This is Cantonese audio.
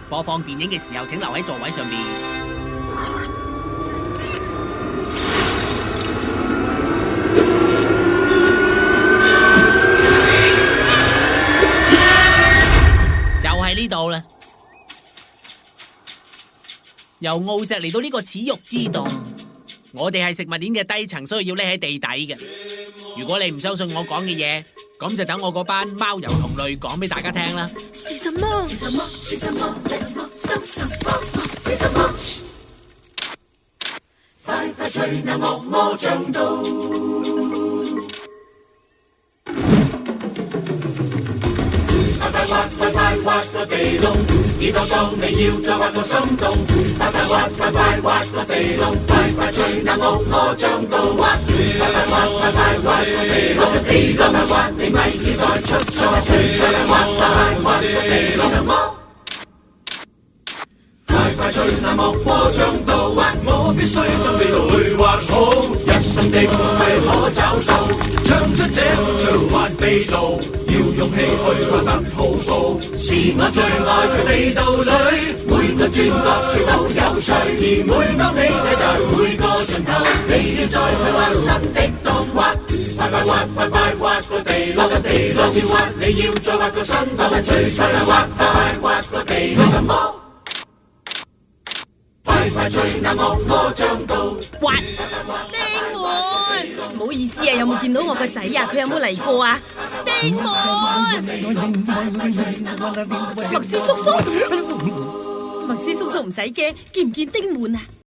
播放電影嘅時候，請留喺座位上面。就係呢度啦。由奧石嚟到呢個恥辱之洞，我哋係食物鏈嘅低層，所以要匿喺地底嘅。如果你唔相信我講嘅嘢，咁就等我嗰班貓油同類講俾大家聽啦。是什麼？是什麼？是什麼？是什麼？是什麼？快快吹那惡魔將到，快快挖個地窿，以當當你要再挖個心洞。快快挖個地窿，快快吹那惡魔將到。快快挖個地窿，地窿挖你咪要再出錯。快挖個地窿，是什麼？快吹那惡魔將到，我必須準備到去挖好，一生的費可找數，唱出這循環秘道，要勇氣去挖得好好，是我最愛在地道裏，每個轉角處都有趣，而每當你睇到每個盡頭，你要再去挖新的洞挖，快挖個地窿，再次挖你要再挖個新洞，快挖個地窿，是什麼？快吹那惡魔將到，挖丁門，唔好意思啊，有冇見到我個仔啊？佢有冇嚟過啊？丁門，麥斯叔叔，麥斯叔叔唔使驚，見唔見丁門啊？